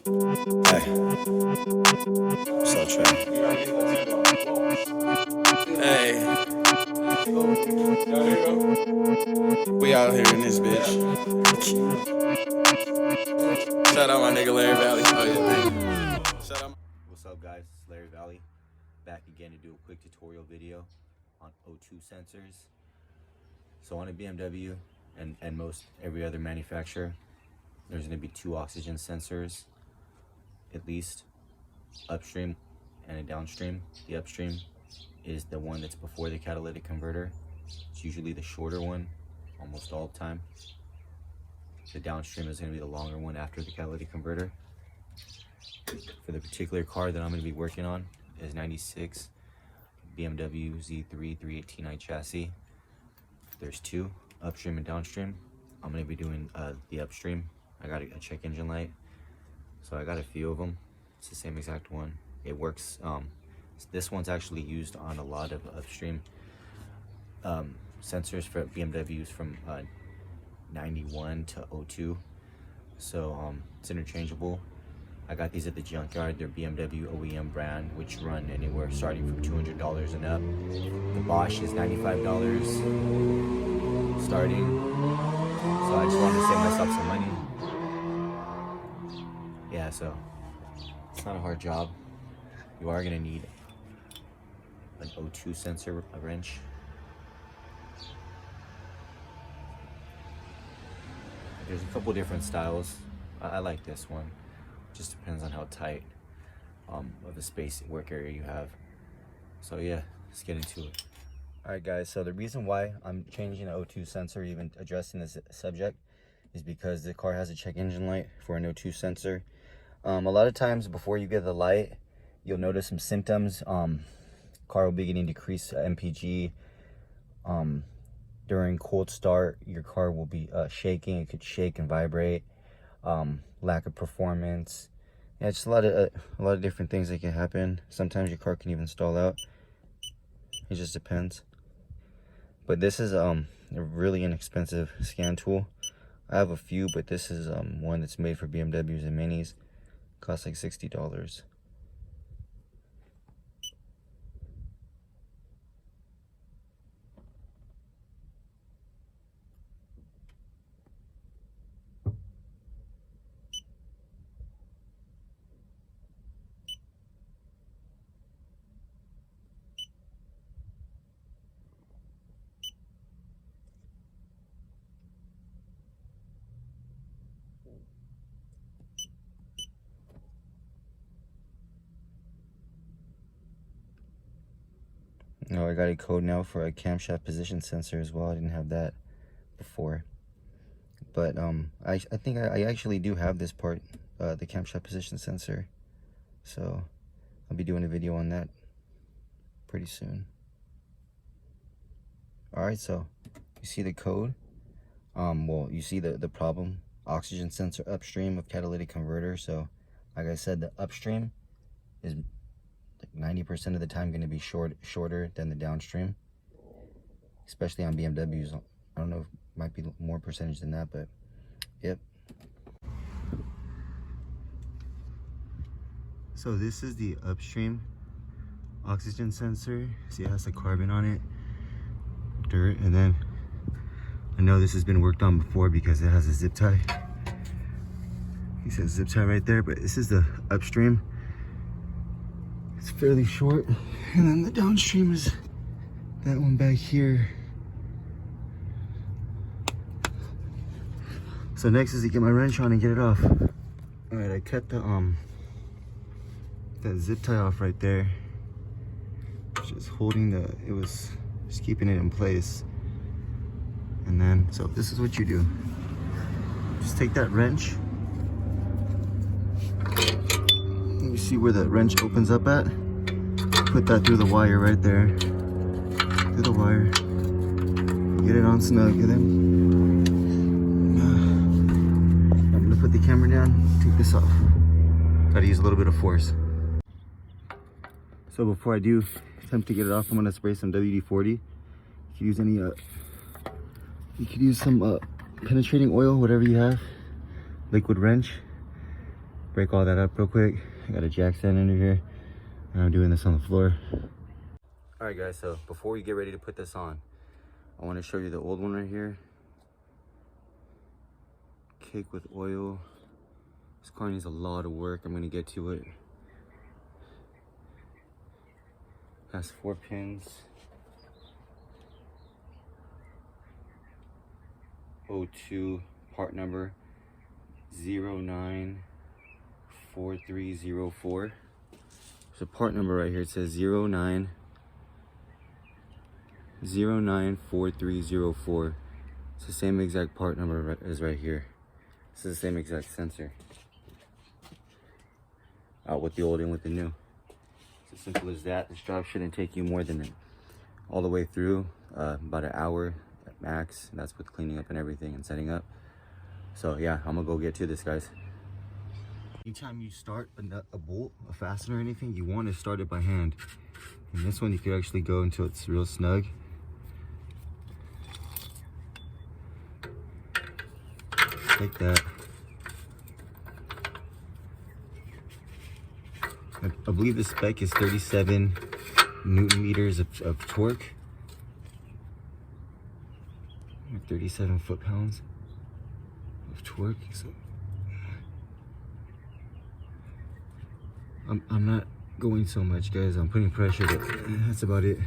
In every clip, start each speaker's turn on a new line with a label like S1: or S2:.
S1: Hey, so trap. Hey, we out here in this bitch. Shout out my nigga Larry Valley. Oh yeah, shout out.
S2: What's up, guys? It's Larry Valley, back again to do a quick tutorial video on O2 sensors. So on a BMW and most every other manufacturer, there's going to be two oxygen sensors, at least, upstream and a downstream. The upstream is the one that's before the catalytic converter. It's usually the shorter one, almost all the time. The downstream is going to be the longer one after the catalytic converter. For the particular car that I'm going to be working on is 96 BMW Z3 318i chassis. There's two, upstream and downstream. I'm going to be doing the upstream. I got a check engine light, so I got a few of them. It's the same exact one. It works. This one's actually used on a lot of upstream sensors for BMWs from 91 to 02. So it's interchangeable. I got these at the junkyard. They're BMW OEM brand, which run anywhere starting from $200 and up. The Bosch is $95 starting. So I just wanted to save myself some money. Yeah, so it's not a hard job. You are gonna need an O2 sensor, a wrench. There's a couple different styles. I like this one. Just depends on how tight of a space work area you have. So yeah, let's get into it. All right, guys, so the reason why I'm changing the O2 sensor, even addressing this subject, is because the car has a check engine light for an O2 sensor. A lot of times before you get the light, you'll notice some symptoms. Car will be getting decreased MPG. During cold start, your car will be shaking. It could shake and vibrate. Lack of performance. Yeah, just a lot of different things that can happen. Sometimes your car can even stall out. It just depends. But this is a really inexpensive scan tool. I have a few, but this is one that's made for BMWs and Minis. Costs like $60. Oh, I got a code now for a camshaft position sensor as well. I didn't have that before. But I think I actually do have this part, the camshaft position sensor. So I'll be doing a video on that pretty soon. Alright, so you see the code. Well, you see the problem. Oxygen sensor upstream of catalytic converter. So like I said, the upstream is like 90% of the time going to be shorter than the downstream, especially on BMWs. I don't know, if it might be more percentage than that, but yep. So this is the upstream oxygen sensor. See, it has a carbon on it, dirt, and then I know this has been worked on before because it has a zip tie. He says zip tie right there, but this is the upstream. It's fairly short, and then the downstream is that one back here. So next is to get my wrench on and get it off. All right, I cut the that zip tie off right there. Just holding it was just keeping it in place. And then, so this is what you do. Just take that wrench. You see where the wrench opens up at? Put that through the wire right there. Through the wire. Get it on snug, and then I'm gonna put the camera down, take this off. Gotta use a little bit of force. So before I do attempt to get it off, I'm gonna spray some WD-40. You can use any, you could use some penetrating oil, whatever you have. Liquid wrench. break all that up real quick. I got a jack stand under here, and I'm doing this on the floor. All right, guys, so before we get ready to put this on, I want to show you the old one right here. Cake with oil. This car needs a lot of work. I'm gonna get to it. Has 4 pins. 02 part number 094304. There's a part number right here. It says 094304. It's the same exact part number as right here. This is the same exact sensor. Out with the old and with the new. It's as simple as that. This job shouldn't take you more than all the way through about an hour at max. And that's with cleaning up and everything and setting up. So yeah, I'm gonna go get to this, guys. Anytime you start a bolt, a fastener or anything, you want to start it by hand. And this one you could actually go until it's real snug. Like that. I believe the spec is 37 Newton meters of torque. 37 foot-pounds of torque. So I'm not going so much, guys. I'm putting pressure, but that's about it.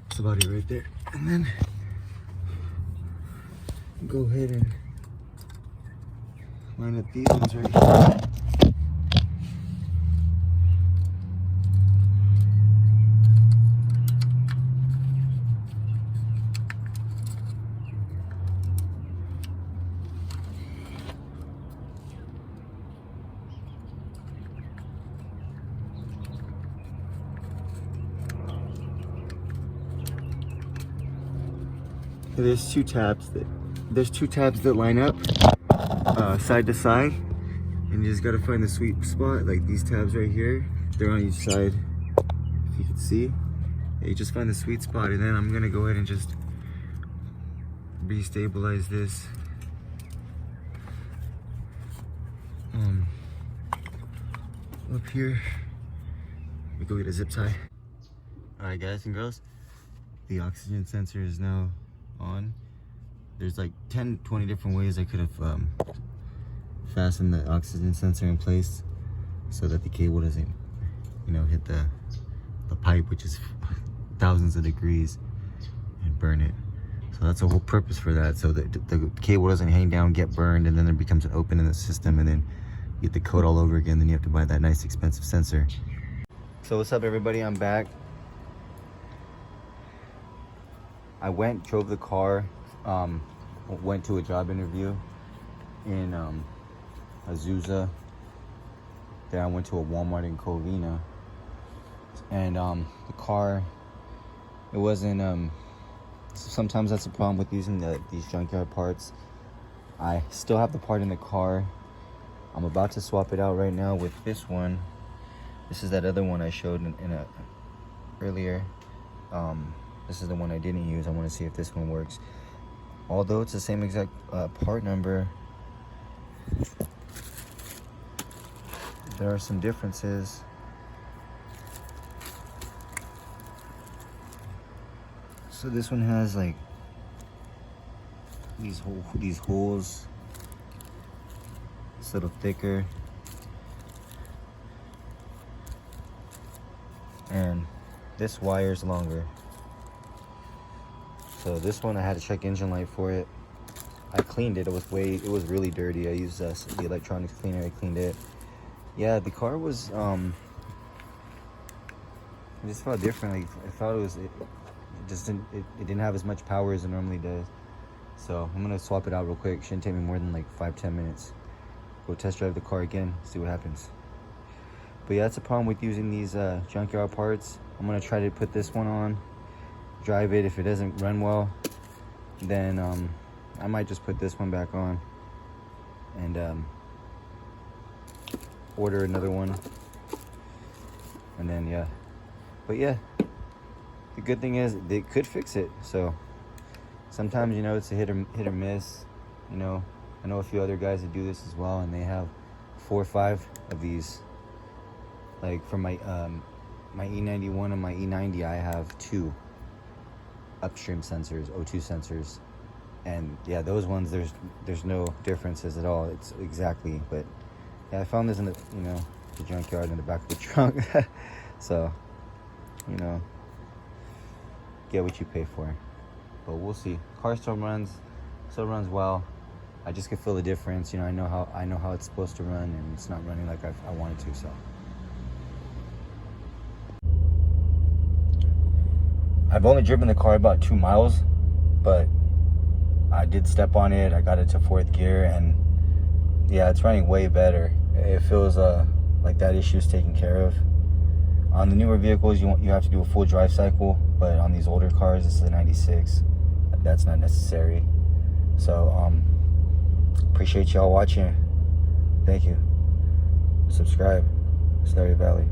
S2: That's about it right there. And then go ahead and line up these ones right here. There's two tabs that line up side to side, and you just gotta find the sweet spot. Like these tabs right here, they're on each side. If you can see, yeah, you just find the sweet spot, and then I'm gonna go ahead and just restabilize this. Up here, we go get a zip tie. All right, guys and girls, the oxygen sensor is now on. There's like 10-20 different ways I could have fastened the oxygen sensor in place so that the cable doesn't, you know, hit the pipe, which is thousands of degrees, and burn it. So that's the whole purpose for that, so that the cable doesn't hang down, get burned, and then there becomes an open in the system, and then you get the code all over again. Then you have to buy that nice expensive sensor. So what's up, everybody? I'm back. I drove the car, went to a job interview in Azusa. Then I went to a Walmart in Covina. And the car, it wasn't, sometimes that's a problem with using these junkyard parts. I still have the part in the car. I'm about to swap it out right now with this one. This is that other one I showed earlier. This is the one I didn't use. I want to see if this one works. Although it's the same exact part number, there are some differences. So this one has like these holes. It's a little thicker. And this wire's longer. So this one I had to check engine light for it. I cleaned it. It was really dirty. I used the electronics cleaner. I cleaned it. Yeah, the car was it just felt different. Like I thought it didn't have as much power as it normally does. So I'm gonna swap it out real quick. Shouldn't take me more than like 5-10 minutes. Go test drive the car again, see what happens. But yeah, that's a problem with using these junkyard parts. I'm gonna try to put this one on, drive it. If it doesn't run well, then I might just put this one back on and order another one, and then yeah. But yeah, the good thing is they could fix it. So sometimes, you know, it's a hit or miss. You know, I know a few other guys that do this as well, and they have 4 or 5 of these. Like for my my E91 and my E90, I have 2 upstream sensors, O2 sensors, and yeah, those ones there's no differences at all. It's exactly, but yeah, I found this in the the junkyard in the back of the trunk. So get what you pay for, but we'll see. Car still runs well. I just can feel the difference. I know how it's supposed to run, and it's not running like I want it to. So I've only driven the car about 2 miles, but I did step on it. I got it to 4th gear, and yeah, it's running way better. It feels like that issue is taken care of. On the newer vehicles, you have to do a full drive cycle, but on these older cars, this is a 96. That's not necessary. So appreciate y'all watching. Thank you. Subscribe. Slurry Valley.